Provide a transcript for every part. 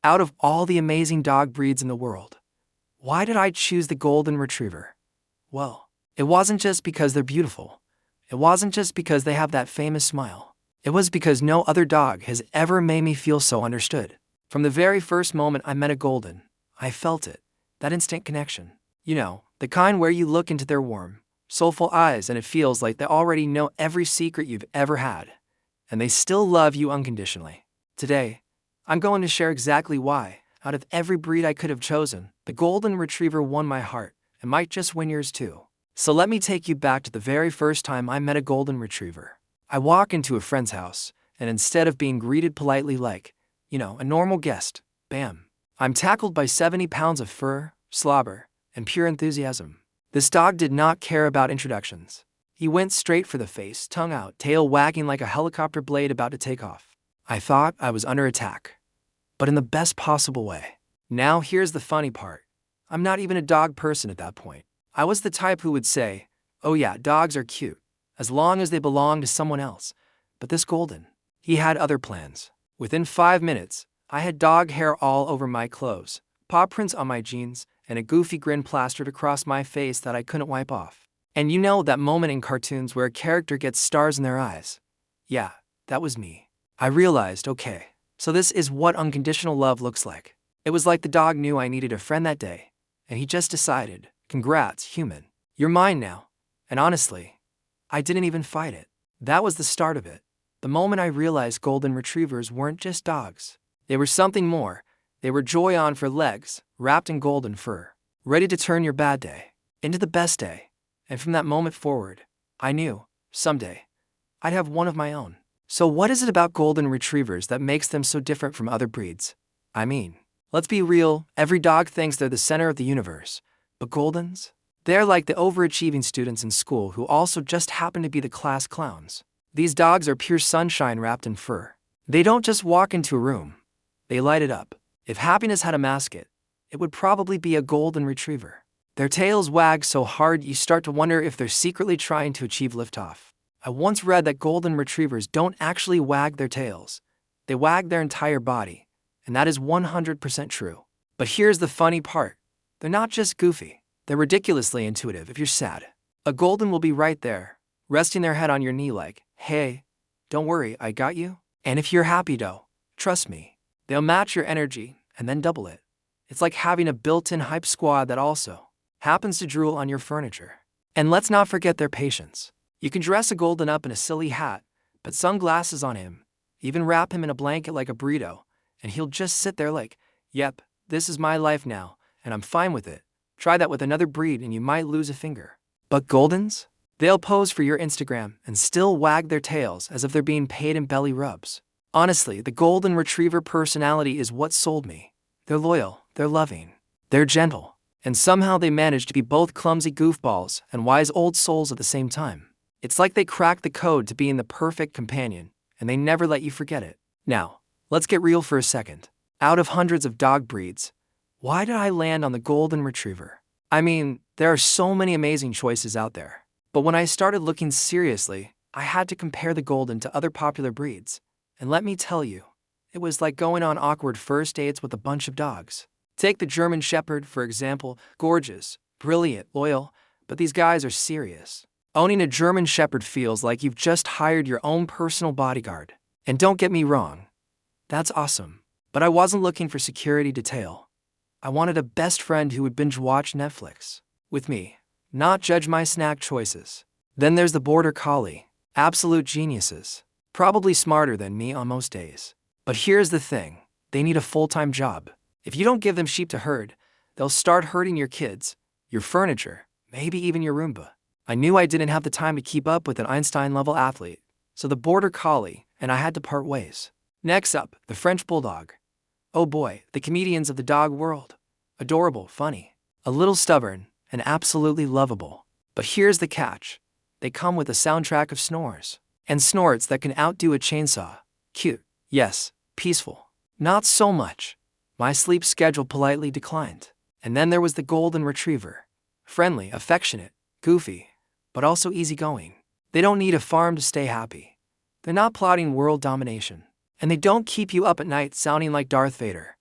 Out of all the amazing dog breeds in the world, why did I choose the Golden Retriever? Well, it wasn't just because they're beautiful. It wasn't just because they have that famous smile. It was because no other dog has ever made me feel so understood. From the very first moment I met a Golden, I felt it, that instant connection. You know, the kind where you look into their warm, soulful eyes and it feels like they already know every secret you've ever had. And they still love you unconditionally. Today, I'm going to share exactly why, out of every breed I could have chosen, the Golden Retriever won my heart and might just win yours too. So let me take you back to the very first time I met a Golden Retriever. I walk into a friend's house, and instead of being greeted politely like, a normal guest, bam, I'm tackled by 70 pounds of fur, slobber, and pure enthusiasm. This dog did not care about introductions. He went straight for the face, tongue out, tail wagging like a helicopter blade about to take off. I thought I was under attack, but in the best possible way. Now here's the funny part. I'm not even a dog person at that point. I was the type who would say, oh yeah, dogs are cute, as long as they belong to someone else. But this Golden, he had other plans. Within 5 minutes, I had dog hair all over my clothes, paw prints on my jeans, and a goofy grin plastered across my face that I couldn't wipe off. And you know that moment in cartoons where a character gets stars in their eyes? Yeah, that was me. I realized, okay, so this is what unconditional love looks like. It was like the dog knew I needed a friend that day, and he just decided, congrats, human. You're mine now. And honestly, I didn't even fight it. That was the start of it. The moment I realized Golden Retrievers weren't just dogs. They were something more. They were joy on 4 legs, wrapped in golden fur, ready to turn your bad day into the best day. And from that moment forward, I knew, someday, I'd have one of my own. So what is it about Golden Retrievers that makes them so different from other breeds? I mean, let's be real, every dog thinks they're the center of the universe. But Goldens? They're like the overachieving students in school who also just happen to be the class clowns. These dogs are pure sunshine wrapped in fur. They don't just walk into a room. They light it up. If happiness had a mascot, it would probably be a Golden Retriever. Their tails wag so hard you start to wonder if they're secretly trying to achieve liftoff. I once read that Golden Retrievers don't actually wag their tails. They wag their entire body, and that is 100% true. But here's the funny part. They're not just goofy. They're ridiculously intuitive if you're sad. A Golden will be right there, resting their head on your knee like, hey, don't worry, I got you. And if you're happy though, trust me, they'll match your energy and then double it. It's like having a built-in hype squad that also happens to drool on your furniture. And let's not forget their patience. You can dress a Golden up in a silly hat, put sunglasses on him, even wrap him in a blanket like a burrito, and he'll just sit there like, yep, this is my life now, and I'm fine with it. Try that with another breed and you might lose a finger. But Goldens? They'll pose for your Instagram and still wag their tails as if they're being paid in belly rubs. Honestly, the Golden Retriever personality is what sold me. They're loyal, they're loving, they're gentle, and somehow they manage to be both clumsy goofballs and wise old souls at the same time. It's like they cracked the code to being the perfect companion, and they never let you forget it. Now, let's get real for a second. Out of hundreds of dog breeds, why did I land on the Golden Retriever? I mean, there are so many amazing choices out there. But when I started looking seriously, I had to compare the Golden to other popular breeds. And let me tell you, it was like going on awkward first dates with a bunch of dogs. Take the German Shepherd, for example, gorgeous, brilliant, loyal, but these guys are serious. Owning a German Shepherd feels like you've just hired your own personal bodyguard. And don't get me wrong, that's awesome. But I wasn't looking for security detail. I wanted a best friend who would binge watch Netflix with me, not judge my snack choices. Then there's the Border Collie, absolute geniuses, probably smarter than me on most days. But here's the thing, they need a full-time job. If you don't give them sheep to herd, they'll start herding your kids, your furniture, maybe even your Roomba. I knew I didn't have the time to keep up with an Einstein-level athlete, so the Border Collie and I had to part ways. Next up, the French Bulldog. Oh boy, the comedians of the dog world. Adorable, funny, a little stubborn, and absolutely lovable. But here's the catch. They come with a soundtrack of snores. And snorts that can outdo a chainsaw. Cute, yes, peaceful. Not so much. My sleep schedule politely declined. And then there was the Golden Retriever. Friendly, affectionate, goofy, but also easygoing. They don't need a farm to stay happy. They're not plotting world domination. And they don't keep you up at night sounding like Darth Vader.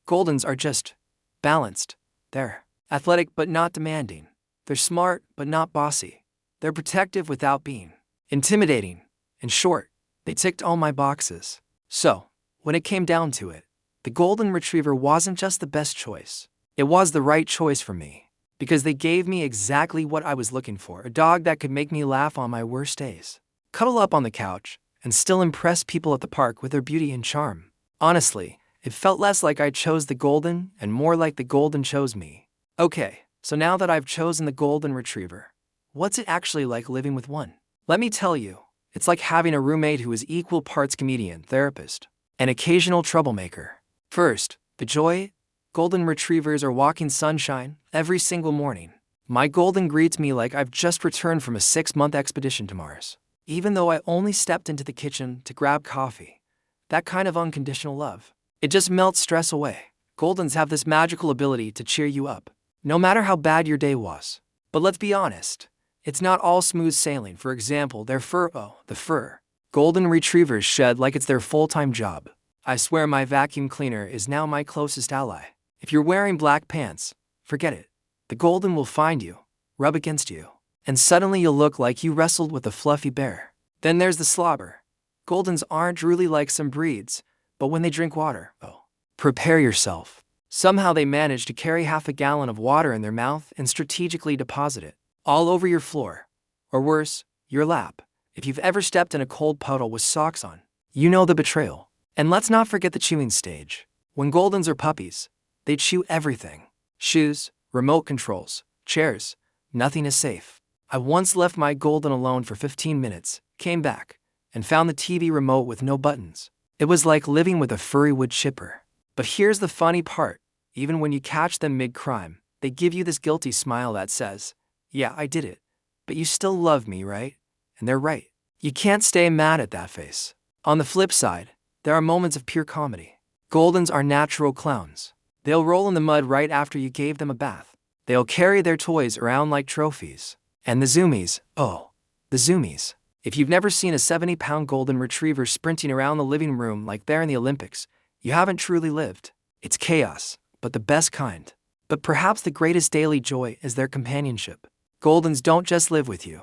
Goldens are just balanced. They're athletic but not demanding. They're smart but not bossy. They're protective without being intimidating. In short, they ticked all my boxes. So, when it came down to it, the Golden Retriever wasn't just the best choice. It was the right choice for me. Because they gave me exactly what I was looking for, a dog that could make me laugh on my worst days, cuddle up on the couch, and still impress people at the park with their beauty and charm. Honestly, it felt less like I chose the Golden and more like the Golden chose me. Okay, so now that I've chosen the Golden Retriever, what's it actually like living with one? Let me tell you, it's like having a roommate who is equal parts comedian, therapist, and occasional troublemaker. First, the joy. Golden Retrievers are walking sunshine every single morning. My Golden greets me like I've just returned from a 6-month expedition to Mars. Even though I only stepped into the kitchen to grab coffee. That kind of unconditional love. It just melts stress away. Goldens have this magical ability to cheer you up, no matter how bad your day was. But let's be honest, it's not all smooth sailing. For example, their fur. The fur. Golden Retrievers shed like it's their full-time job. I swear my vacuum cleaner is now my closest ally. If you're wearing black pants, forget it. The Golden will find you, rub against you, and suddenly you'll look like you wrestled with a fluffy bear. Then there's the slobber. Goldens aren't drooly like some breeds, but when they drink water, prepare yourself. Somehow they manage to carry half a gallon of water in their mouth and strategically deposit it all over your floor, or worse, your lap. If you've ever stepped in a cold puddle with socks on, you know the betrayal. And let's not forget the chewing stage. When Goldens are puppies, they chew everything. Shoes, remote controls, chairs, nothing is safe. I once left my Golden alone for 15 minutes, came back, and found the TV remote with no buttons. It was like living with a furry wood chipper. But here's the funny part. Even when you catch them mid-crime, they give you this guilty smile that says, "Yeah, I did it. But you still love me, right?" And they're right. You can't stay mad at that face. On the flip side, there are moments of pure comedy. Goldens are natural clowns. They'll roll in the mud right after you gave them a bath. They'll carry their toys around like trophies. And the zoomies, the zoomies. If you've never seen a 70-pound Golden Retriever sprinting around the living room like they're in the Olympics, you haven't truly lived. It's chaos, but the best kind. But perhaps the greatest daily joy is their companionship. Goldens don't just live with you.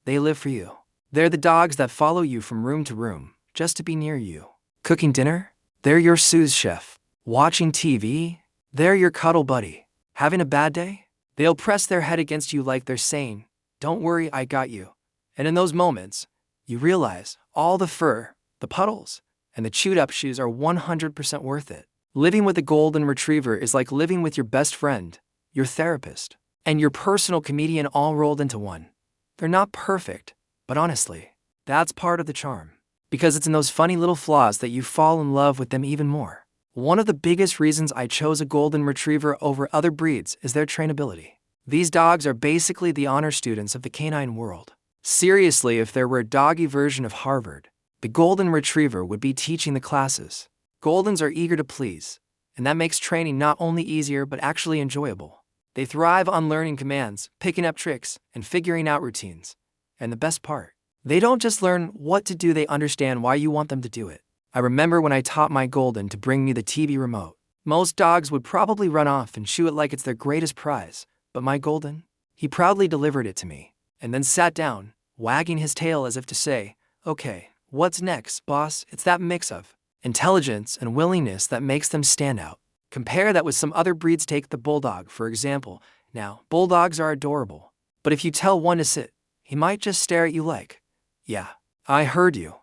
They live for you. They're the dogs that follow you from room to room, just to be near you. Cooking dinner? They're your sous chef. Watching TV? They're your cuddle buddy. Having a bad day? They'll press their head against you like they're saying, "Don't worry, I got you." And in those moments, you realize all the fur, the puddles, and the chewed-up shoes are 100% worth it. Living with a Golden Retriever is like living with your best friend, your therapist, and your personal comedian all rolled into one. They're not perfect, but honestly, that's part of the charm. Because it's in those funny little flaws that you fall in love with them even more. One of the biggest reasons I chose a Golden Retriever over other breeds is their trainability. These dogs are basically the honor students of the canine world. Seriously, if there were a doggy version of Harvard, the Golden Retriever would be teaching the classes. Goldens are eager to please, and that makes training not only easier but actually enjoyable. They thrive on learning commands, picking up tricks, and figuring out routines. And the best part, they don't just learn what to do, they understand why you want them to do it. I remember when I taught my Golden to bring me the TV remote. Most dogs would probably run off and chew it like it's their greatest prize, but my Golden, he proudly delivered it to me, and then sat down, wagging his tail as if to say, "Okay, what's next, boss?" It's that mix of intelligence and willingness that makes them stand out. Compare that with some other breeds. Take the Bulldog, for example. Now, Bulldogs are adorable, but if you tell one to sit, he might just stare at you like, "Yeah, I heard you.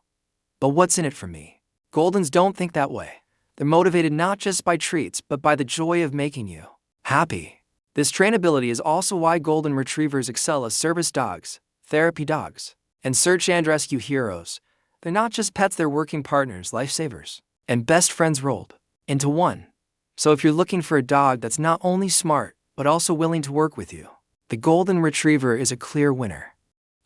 But what's in it for me?" Goldens don't think that way. They're motivated not just by treats, but by the joy of making you happy. This trainability is also why Golden Retrievers excel as service dogs, therapy dogs, and search and rescue heroes. They're not just pets, they're working partners, lifesavers, and best friends rolled into one. So if you're looking for a dog that's not only smart, but also willing to work with you, the Golden Retriever is a clear winner.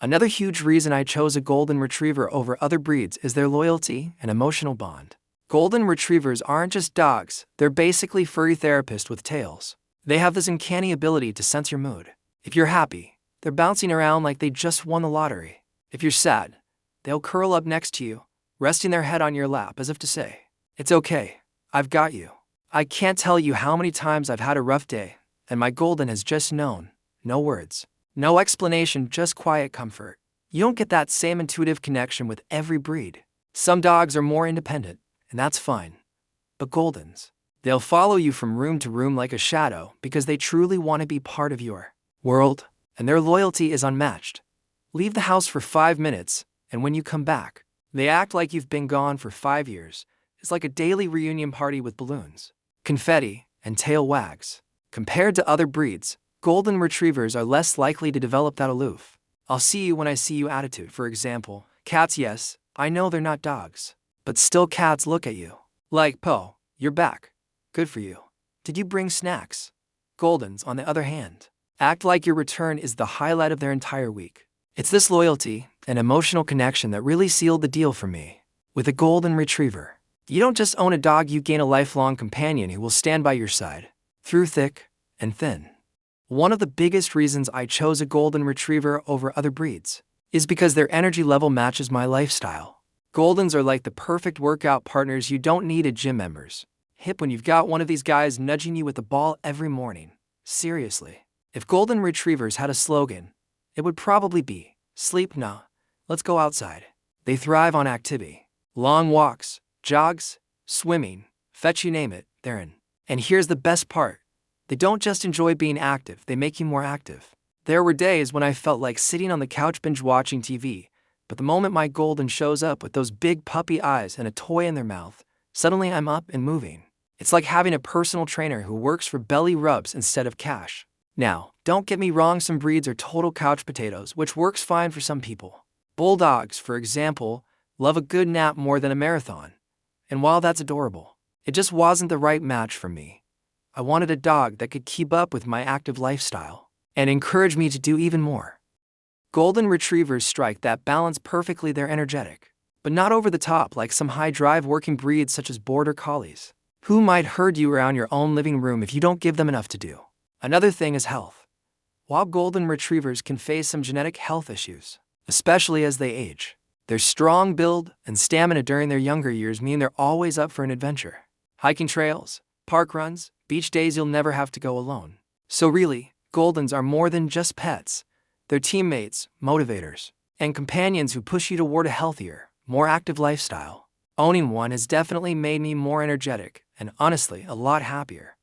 Another huge reason I chose a Golden Retriever over other breeds is their loyalty and emotional bond. Golden Retrievers aren't just dogs, they're basically furry therapists with tails. They have this uncanny ability to sense your mood. If you're happy, they're bouncing around like they just won the lottery. If you're sad, they'll curl up next to you, resting their head on your lap as if to say, "It's okay, I've got you." I can't tell you how many times I've had a rough day, and my golden has just known. No words, no explanation, just quiet comfort. You don't get that same intuitive connection with every breed. Some dogs are more independent, and that's fine. But Goldens, they'll follow you from room to room like a shadow because they truly want to be part of your world, and their loyalty is unmatched. Leave the house for 5 minutes, and when you come back, they act like you've been gone for 5 years. It's like a daily reunion party with balloons, confetti, and tail wags. Compared to other breeds, Golden Retrievers are less likely to develop that aloof, I'll see you when I see you attitude. For example, cats, yes, I know they're not dogs, but still cats look at you like, "Po, you're back. Good for you. Did you bring snacks?" Goldens, on the other hand, act like your return is the highlight of their entire week. It's this loyalty and emotional connection that really sealed the deal for me. With a Golden Retriever, you don't just own a dog, you gain a lifelong companion who will stand by your side, through thick and thin. One of the biggest reasons I chose a Golden Retriever over other breeds is because their energy level matches my lifestyle. Goldens are like the perfect workout partners. You don't need a gym members hip when you've got one of these guys nudging you with the ball every morning. Seriously, if Golden Retrievers had a slogan, it would probably be, "Sleep nah, let's go outside." They thrive on activity. Long walks, jogs, swimming, fetch, you name it, they're in. And here's the best part. They don't just enjoy being active, they make you more active. There were days when I felt like sitting on the couch binge watching TV, but the moment my Golden shows up with those big puppy eyes and a toy in their mouth, suddenly I'm up and moving. It's like having a personal trainer who works for belly rubs instead of cash. Now, don't get me wrong, some breeds are total couch potatoes, which works fine for some people. Bulldogs, for example, love a good nap more than a marathon. And while that's adorable, it just wasn't the right match for me. I wanted a dog that could keep up with my active lifestyle and encourage me to do even more. Golden Retrievers strike that balance perfectly. They're energetic, but not over the top like some high-drive working breeds such as Border Collies, who might herd you around your own living room if you don't give them enough to do. Another thing is health. While Golden Retrievers can face some genetic health issues, especially as they age, their strong build and stamina during their younger years mean they're always up for an adventure. Hiking trails, park runs, beach days, you'll never have to go alone. So really, Goldens are more than just pets. They're teammates, motivators, and companions who push you toward a healthier, more active lifestyle. Owning one has definitely made me more energetic and, honestly, a lot happier.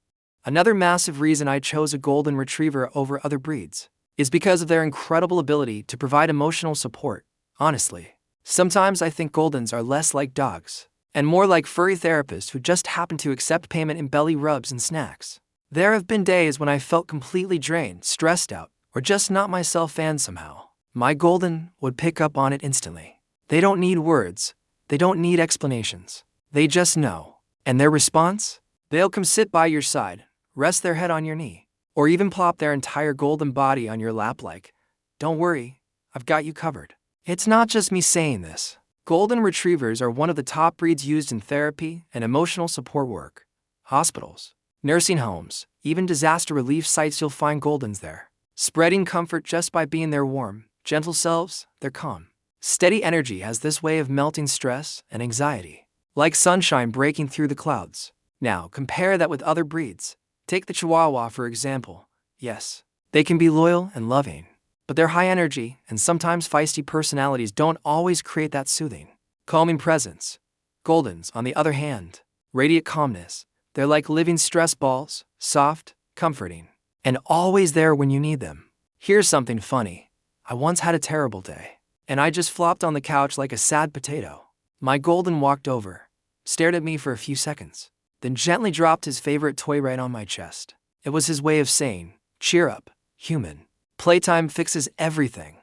Another massive reason I chose a Golden Retriever over other breeds is because of their incredible ability to provide emotional support. Honestly, sometimes I think Goldens are less like dogs and more like furry therapists who just happen to accept payment in belly rubs and snacks. There have been days when I felt completely drained, stressed out, or just not myself, and somehow my Golden would pick up on it instantly. They don't need words, they don't need explanations, they just know. And their response? They'll come sit by your side, rest their head on your knee, or even plop their entire Golden body on your lap like, "Don't worry, I've got you covered." It's not just me saying this. Golden Retrievers are one of the top breeds used in therapy and emotional support work. Hospitals, nursing homes, even disaster relief sites, you'll find Goldens there, spreading comfort just by being their warm, gentle selves. Their calm, steady energy has this way of melting stress and anxiety, like sunshine breaking through the clouds. Now, compare that with other breeds. Take the Chihuahua, for example. Yes, they can be loyal and loving, but their high energy and sometimes feisty personalities don't always create that soothing, calming presence. Goldens, on the other hand, radiate calmness. They're like living stress balls, soft, comforting, and always there when you need them. Here's something funny. I once had a terrible day, and I just flopped on the couch like a sad potato. My Golden walked over, stared at me for a few seconds, then gently dropped his favorite toy right on my chest. It was his way of saying, "Cheer up, human. Playtime fixes everything."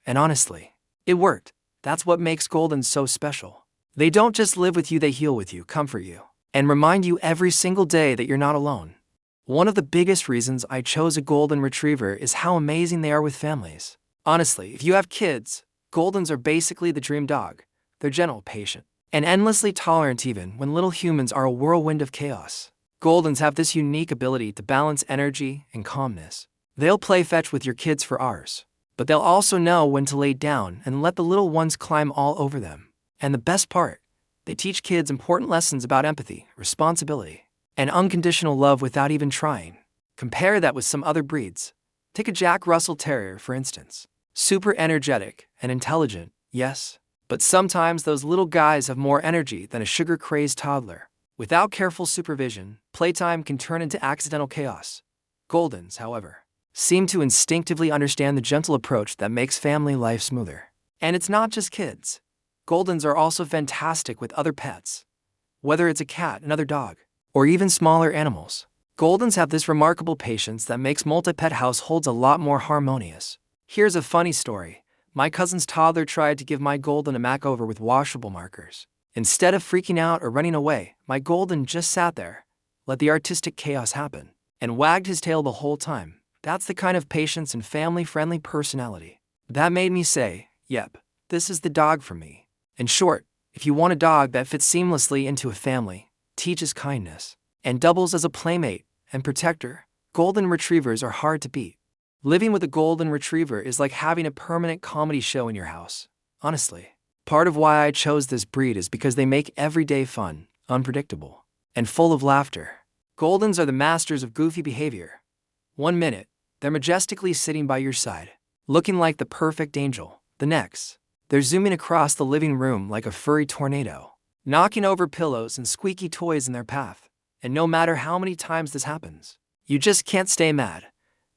And honestly, it worked. That's what makes Goldens so special. They don't just live with you, they heal with you, comfort you, and remind you every single day that you're not alone. One of the biggest reasons I chose a Golden Retriever is how amazing they are with families. Honestly, if you have kids, Goldens are basically the dream dog. They're gentle, patient, and endlessly tolerant even when little humans are a whirlwind of chaos. Goldens have this unique ability to balance energy and calmness. They'll play fetch with your kids for hours, but they'll also know when to lay down and let the little ones climb all over them. And the best part, they teach kids important lessons about empathy, responsibility, and unconditional love without even trying. Compare that with some other breeds. Take a Jack Russell Terrier, for instance. Super energetic and intelligent, yes, but sometimes those little guys have more energy than a sugar-crazed toddler. Without careful supervision, playtime can turn into accidental chaos. Goldens, however, seem to instinctively understand the gentle approach that makes family life smoother. And it's not just kids. Goldens are also fantastic with other pets. Whether it's a cat, another dog, or even smaller animals, Goldens have this remarkable patience that makes multi-pet households a lot more harmonious. Here's a funny story. My cousin's toddler tried to give my Golden a makeover with washable markers. Instead of freaking out or running away, my Golden just sat there, let the artistic chaos happen, and wagged his tail the whole time. That's the kind of patience and family-friendly personality that made me say, yep, this is the dog for me. In short, if you want a dog that fits seamlessly into a family, teaches kindness, and doubles as a playmate and protector, Golden Retrievers are hard to beat. Living with a Golden Retriever is like having a permanent comedy show in your house. Honestly, part of why I chose this breed is because they make every day fun, unpredictable, and full of laughter. Goldens are the masters of goofy behavior. One minute, they're majestically sitting by your side, looking like the perfect angel. The next, they're zooming across the living room like a furry tornado, knocking over pillows and squeaky toys in their path. And no matter how many times this happens, you just can't stay mad.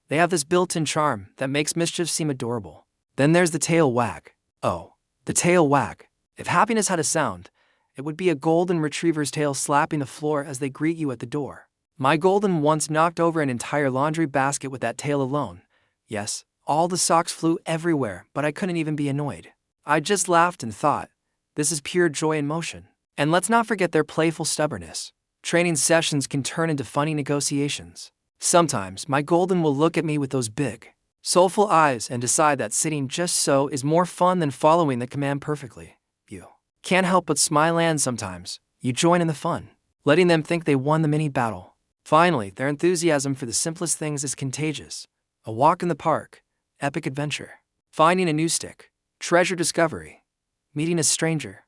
They have this built-in charm that makes mischief seem adorable. Then there's the tail wag. Oh, the tail wag. If happiness had a sound, it would be a Golden Retriever's tail slapping the floor as they greet you at the door. My Golden once knocked over an entire laundry basket with that tail alone. Yes, all the socks flew everywhere, but I couldn't even be annoyed. I just laughed and thought, this is pure joy in motion. And let's not forget their playful stubbornness. Training sessions can turn into funny negotiations. Sometimes my Golden will look at me with those big, soulful eyes and decide that sitting just so is more fun than following the command perfectly. You can't help but smile, and sometimes you join in the fun, letting them think they won the mini battle. Finally, their enthusiasm for the simplest things is contagious. A walk in the park, epic adventure, finding a new stick, treasure discovery, meeting a stranger,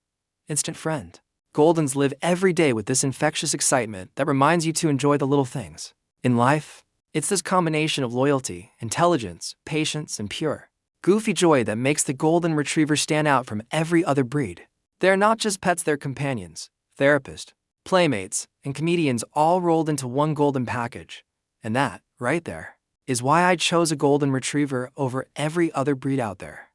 instant friend. Goldens live every day with this infectious excitement that reminds you to enjoy the little things. In life, it's this combination of loyalty, intelligence, patience, and pure, goofy joy that makes the Golden Retriever stand out from every other breed. They're not just pets, they're companions, therapists, playmates, and comedians all rolled into one golden package. And that, right there, is why I chose a Golden Retriever over every other breed out there.